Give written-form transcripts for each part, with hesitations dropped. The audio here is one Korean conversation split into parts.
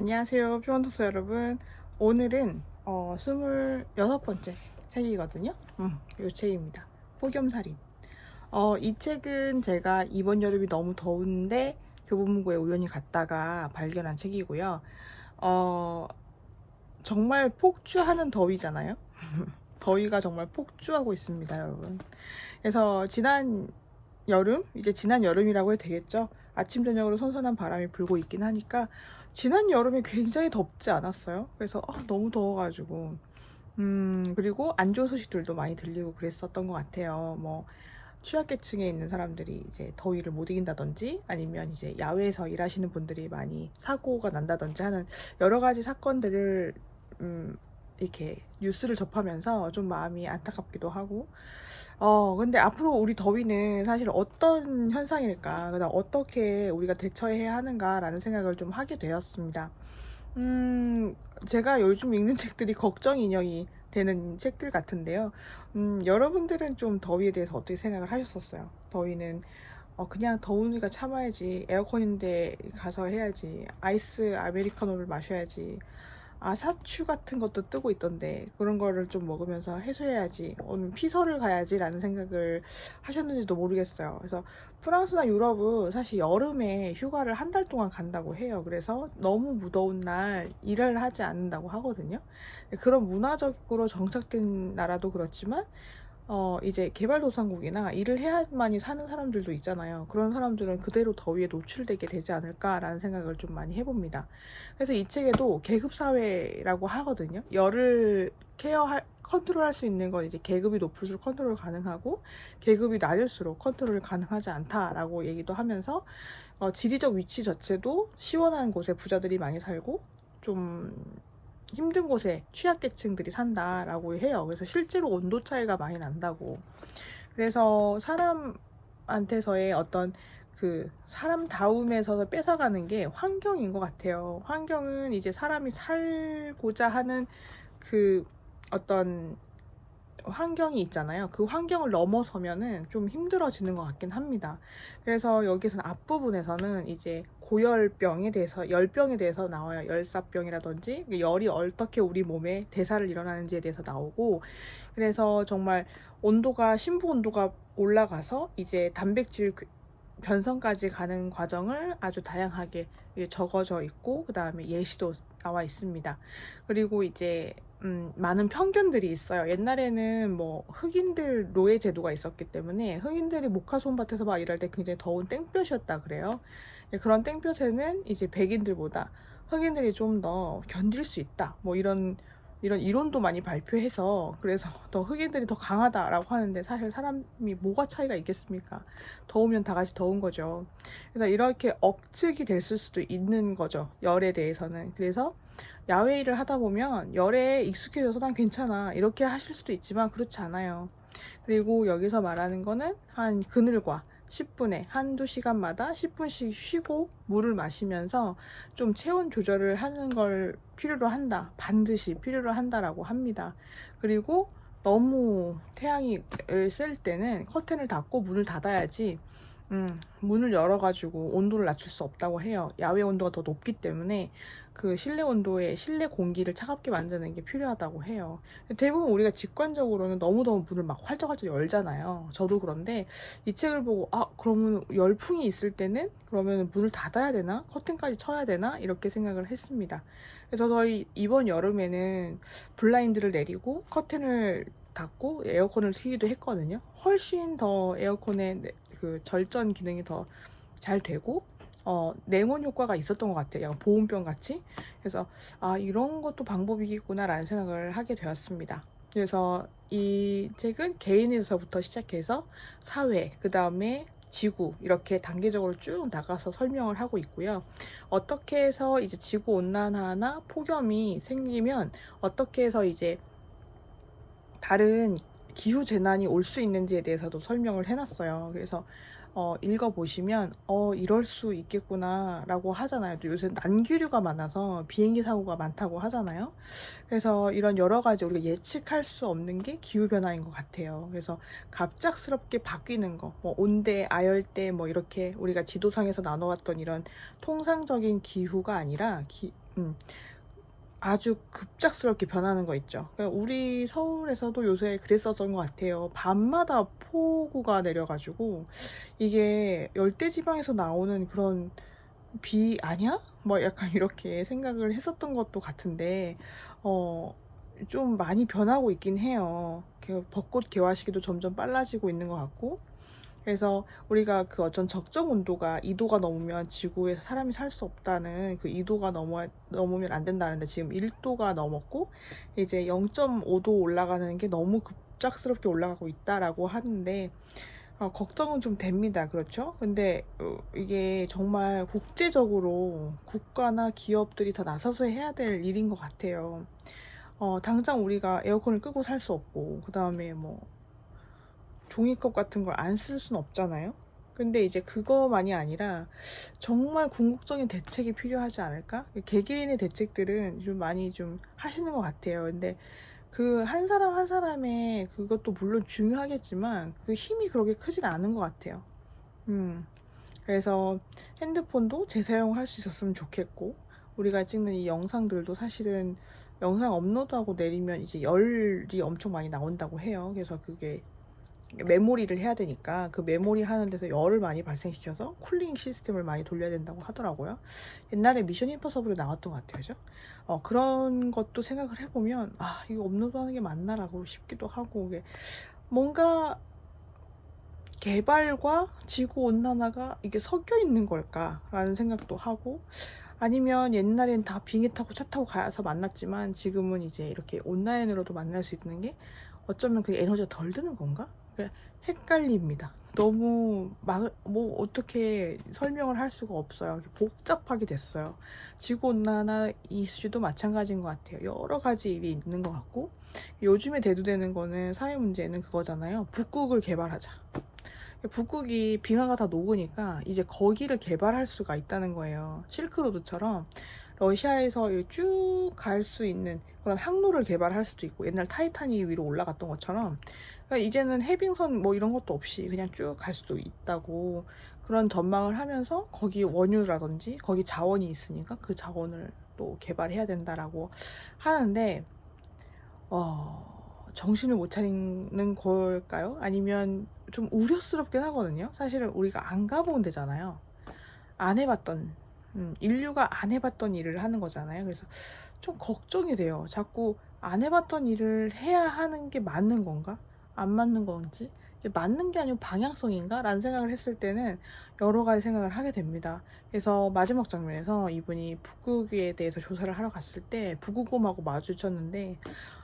안녕하세요, 표원토스 여러분. 오늘은 26번째 책이거든요. 이 책입니다. 폭염살인. 이 책은 제가 이번 여름이 너무 더운데 교보문고에 우연히 갔다가 발견한 책이고요. 정말 폭주하는 더위잖아요. 더위가 정말 폭주하고 있습니다, 여러분. 그래서 지난 여름이라고 해도 되겠죠. 아침 저녁으로 선선한 바람이 불고 있긴 하니까 지난 여름에 굉장히 덥지 않았어요? 그래서 너무 더워가지고 그리고 안 좋은 소식들도 많이 들리고 그랬었던 것 같아요. 뭐 취약계층에 있는 사람들이 이제 더위를 못 이긴다든지 아니면 이제 야외에서 일하시는 분들이 많이 사고가 난다든지 하는 여러 가지 사건들을 이렇게 뉴스를 접하면서 좀 마음이 안타깝기도 하고 근데 앞으로 우리 더위는 사실 어떤 현상일까, 그다음 어떻게 우리가 대처해야 하는가라는 생각을 좀 하게 되었습니다. 제가 요즘 읽는 책들이 걱정 인형이 되는 책들 같은데요. 여러분들은 좀 더위에 대해서 어떻게 생각을 하셨었어요? 더위는 그냥 더우니까 참아야지, 에어컨인데 가서 해야지, 아이스 아메리카노를 마셔야지, 아사추 같은 것도 뜨고 있던데 그런 거를 좀 먹으면서 해소해야지, 오늘 피서를 가야지 라는 생각을 하셨는지도 모르겠어요. 그래서 프랑스나 유럽은 사실 여름에 휴가를 한 달 동안 간다고 해요. 그래서 너무 무더운 날 일을 하지 않는다고 하거든요. 그런 문화적으로 정착된 나라도 그렇지만 이제 개발도상국이나 일을 해야만이 사는 사람들도 있잖아요. 그런 사람들은 그대로 더위에 노출되게 되지 않을까라는 생각을 좀 많이 해봅니다. 그래서 이 책에도 계급사회라고 하거든요. 열을 컨트롤할 수 있는 건 이제 계급이 높을수록 컨트롤 가능하고, 계급이 낮을수록 컨트롤 가능하지 않다라고 얘기도 하면서, 지리적 위치 자체도 시원한 곳에 부자들이 많이 살고, 좀 힘든 곳에 취약계층들이 산다라고 해요. 그래서 실제로 온도 차이가 많이 난다고. 그래서 사람한테서의 어떤 그 사람다움에서 뺏어가는 게 환경인 것 같아요. 환경은 이제 사람이 살고자 하는 그 어떤 환경이 있잖아요. 그 환경을 넘어서면은 좀 힘들어지는 것 같긴 합니다. 그래서 여기서는 앞부분에서는 이제 고열병에 대해서, 열병에 대해서 나와요. 열사병이라든지 열이 어떻게 우리 몸에 대사를 일어나는지에 대해서 나오고, 그래서 정말 신부 온도가 올라가서 이제 단백질 변성까지 가는 과정을 아주 다양하게 적어져 있고, 그 다음에 예시도 나와 있습니다. 그리고 이제 많은 편견들이 있어요. 옛날에는 뭐 흑인들 노예 제도가 있었기 때문에 흑인들이 모카솜밭에서 막 일할 때 굉장히 더운 땡볕이었다 그래요. 그런 땡볕에는 이제 백인들보다 흑인들이 좀 더 견딜 수 있다, 뭐 이런 이론도 많이 발표해서, 그래서 더 흑인들이 더 강하다라고 하는데, 사실 사람이 뭐가 차이가 있겠습니까? 더우면 다 같이 더운 거죠. 그래서 이렇게 억측이 됐을 수도 있는 거죠, 열에 대해서는. 그래서 야외 일을 하다 보면 열에 익숙해져서 난 괜찮아 이렇게 하실 수도 있지만 그렇지 않아요. 그리고 여기서 말하는 거는 한 그늘과 10분에 한두 시간마다 10분씩 쉬고 물을 마시면서 좀 체온 조절을 하는 걸 필요로 한다, 반드시 필요로 한다라고 합니다. 그리고 너무 태양이 셀 때는 커튼을 닫고 문을 닫아야지, 문을 열어가지고 온도를 낮출 수 없다고 해요. 야외 온도가 더 높기 때문에 그 실내 온도에 실내 공기를 차갑게 만드는 게 필요하다고 해요. 대부분 우리가 직관적으로는 너무 문을 막 활짝활짝 열잖아요. 저도 그런데 이 책을 보고, 그러면 열풍이 있을 때는 그러면 문을 닫아야 되나? 커튼까지 쳐야 되나? 이렇게 생각을 했습니다. 그래서 저희 이번 여름에는 블라인드를 내리고 커튼을 닫고 에어컨을 트기도 했거든요. 훨씬 더 에어컨의 그 절전 기능이 더 잘 되고 냉온 효과가 있었던 것 같아요. 약간 보온병 같이. 그래서 이런 것도 방법이겠구나 라는 생각을 하게 되었습니다. 그래서 이 책은 개인에서부터 시작해서 사회, 그 다음에 지구, 이렇게 단계적으로 쭉 나가서 설명을 하고 있고요. 어떻게 해서 이제 지구 온난화나 폭염이 생기면 어떻게 해서 이제 다른 기후 재난이 올 수 있는지에 대해서도 설명을 해놨어요. 그래서 읽어보시면 이럴 수 있겠구나 라고 하잖아요. 또 요새 난기류가 많아서 비행기 사고가 많다고 하잖아요. 그래서 이런 여러 가지 우리가 예측할 수 없는 게 기후변화인 것 같아요. 그래서 갑작스럽게 바뀌는 거, 뭐 온대, 아열대, 뭐 이렇게 우리가 지도상에서 나눠왔던 이런 통상적인 기후가 아니라 음, 아주 급작스럽게 변하는 거 있죠. 그러니까 우리 서울에서도 요새 그랬었던 것 같아요. 밤마다 폭우가 내려가지고 이게 열대지방에서 나오는 그런 비 아니야? 뭐 약간 이렇게 생각을 했었던 것도 같은데 어, 좀 많이 변하고 있긴 해요. 벚꽃 개화 시기도 점점 빨라지고 있는 것 같고 그래서 우리가 그 어떤 적정 온도가 2도가 넘으면 지구에서 사람이 살 수 없다는 그 2도가 넘으면 안 된다는데 지금 1도가 넘었고 이제 0.5도 올라가는 게 너무 급작스럽게 올라가고 있다라고 하는데 걱정은 좀 됩니다. 그렇죠? 근데 이게 정말 국제적으로 국가나 기업들이 다 나서서 해야 될 일인 것 같아요. 당장 우리가 에어컨을 끄고 살 수 없고 그 다음에 뭐 종이컵 같은 걸 안 쓸 수는 없잖아요. 근데 이제 그거만이 아니라 정말 궁극적인 대책이 필요하지 않을까? 개개인의 대책들은 좀 많이 좀 하시는 것 같아요. 근데 그 한 사람 한 사람의 그것도 물론 중요하겠지만 그 힘이 그렇게 크진 않은 것 같아요. 그래서 핸드폰도 재사용할 수 있었으면 좋겠고 우리가 찍는 이 영상들도 사실은 영상 업로드하고 내리면 이제 열이 엄청 많이 나온다고 해요. 그래서 그게 메모리를 해야 되니까 그 메모리 하는 데서 열을 많이 발생시켜서 쿨링 시스템을 많이 돌려야 된다고 하더라고요. 옛날에 미션 임퍼서블에 나왔던 것 같아요. 그죠? 그런 것도 생각을 해보면 이거 업로드하는 게 맞나라고 싶기도 하고 이게 뭔가 개발과 지구 온난화가 이게 섞여 있는 걸까라는 생각도 하고 아니면 옛날엔 다 비행기 타고 차 타고 가서 만났지만 지금은 이제 이렇게 온라인으로도 만날 수 있는 게 어쩌면 그 에너지가 덜 드는 건가? 헷갈립니다. 너무 뭐 어떻게 설명을 할 수가 없어요. 복잡하게 됐어요. 지구온난화 이슈도 마찬가지인 것 같아요. 여러 가지 일이 있는 것 같고 요즘에 대두되는 거는 사회 문제는 그거잖아요. 북극을 개발하자. 북극이 빙하가 다 녹으니까 이제 거기를 개발할 수가 있다는 거예요. 실크로드처럼 러시아에서 쭉 갈 수 있는 그런 항로를 개발할 수도 있고 옛날 타이타닉 위로 올라갔던 것처럼 그러니까 이제는 해빙선 뭐 이런 것도 없이 그냥 쭉 갈 수도 있다고 그런 전망을 하면서 거기 원유라든지 거기 자원이 있으니까 그 자원을 또 개발해야 된다라고 하는데 정신을 못 차리는 걸까요? 아니면 좀 우려스럽긴 하거든요. 사실은 우리가 안 가본 데잖아요. 안 해봤던, 인류가 안 해봤던 일을 하는 거잖아요. 그래서 좀 걱정이 돼요. 자꾸 안 해봤던 일을 해야 하는 게 맞는 건가? 안 맞는 건지? 이게 맞는 게 아니고 방향성인가? 라는 생각을 했을 때는 여러 가지 생각을 하게 됩니다. 그래서 마지막 장면에서 이분이 북극에 대해서 조사를 하러 갔을 때 북극곰하고 마주쳤는데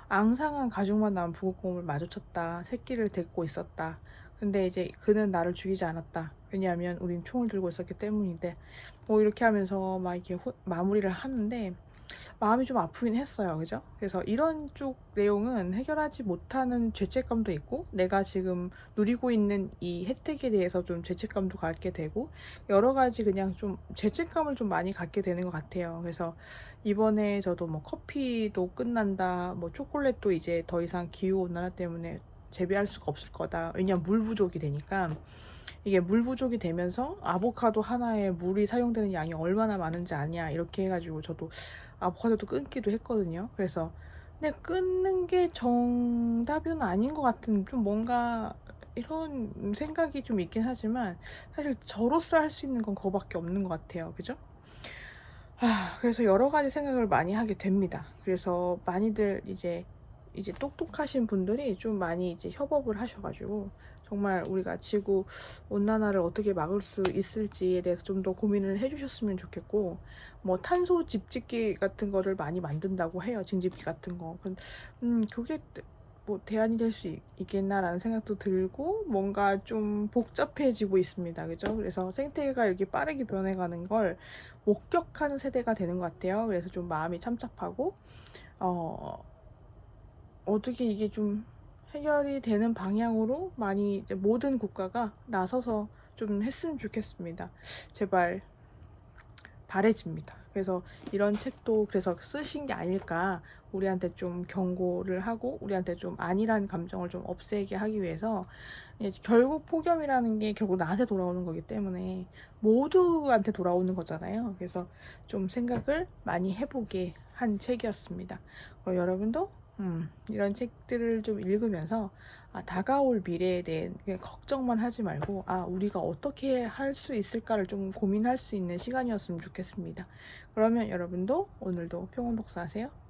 앙상한 가죽만 남은 북극곰을 마주쳤다. 새끼를 데리고 있었다. 근데 이제 그는 나를 죽이지 않았다. 왜냐하면 우린 총을 들고 있었기 때문인데 뭐 이렇게 하면서 막 이렇게 마무리를 하는데 마음이 좀 아프긴 했어요. 그죠? 그래서 이런 쪽 내용은 해결하지 못하는 죄책감도 있고 내가 지금 누리고 있는 이 혜택에 대해서 좀 죄책감도 갖게 되고 여러 가지 그냥 좀 죄책감을 좀 많이 갖게 되는 것 같아요. 그래서 이번에 저도 뭐 커피도 끝난다, 뭐 초콜릿도 이제 더 이상 기후온난화 때문에 재배할 수가 없을 거다. 왜냐면 물 부족이 되니까 이게 물 부족이 되면서 아보카도 하나에 물이 사용되는 양이 얼마나 많은지 아냐 이렇게 해가지고 저도 아보카도도 끊기도 했거든요. 그래서 근데 끊는 게 정답은 아닌 것 같은 좀 뭔가 이런 생각이 좀 있긴 하지만 사실 저로서 할 수 있는 건 그거밖에 없는 것 같아요. 그죠? 그래서 여러 가지 생각을 많이 하게 됩니다. 그래서 많이들 이제 똑똑하신 분들이 좀 많이 이제 협업을 하셔가지고 정말 우리가 지구 온난화를 어떻게 막을 수 있을지에 대해서 좀 더 고민을 해주셨으면 좋겠고 뭐 탄소 집집기 같은 거를 많이 만든다고 해요. 증집기 같은 거. 그게 뭐 대안이 될 수 있겠나라는 생각도 들고 뭔가 좀 복잡해지고 있습니다. 그죠? 그래서 생태계가 이렇게 빠르게 변해가는 걸 목격하는 세대가 되는 것 같아요. 그래서 좀 마음이 참잡하고 어떻게 이게 좀 해결이 되는 방향으로 많이 이제 모든 국가가 나서서 좀 했으면 좋겠습니다. 제발 바래집니다. 그래서 이런 책도 그래서 쓰신 게 아닐까, 우리한테 좀 경고를 하고 우리한테 좀 안일한 감정을 좀 없애게 하기 위해서. 결국 폭염이라는 게 결국 나한테 돌아오는 거기 때문에 모두한테 돌아오는 거잖아요. 그래서 좀 생각을 많이 해보게 한 책이었습니다. 여러분도 이런 책들을 좀 읽으면서 다가올 미래에 대해 그냥 걱정만 하지 말고 우리가 어떻게 할 수 있을까를 좀 고민할 수 있는 시간이었으면 좋겠습니다. 그러면 여러분도 오늘도 평온 독서하세요.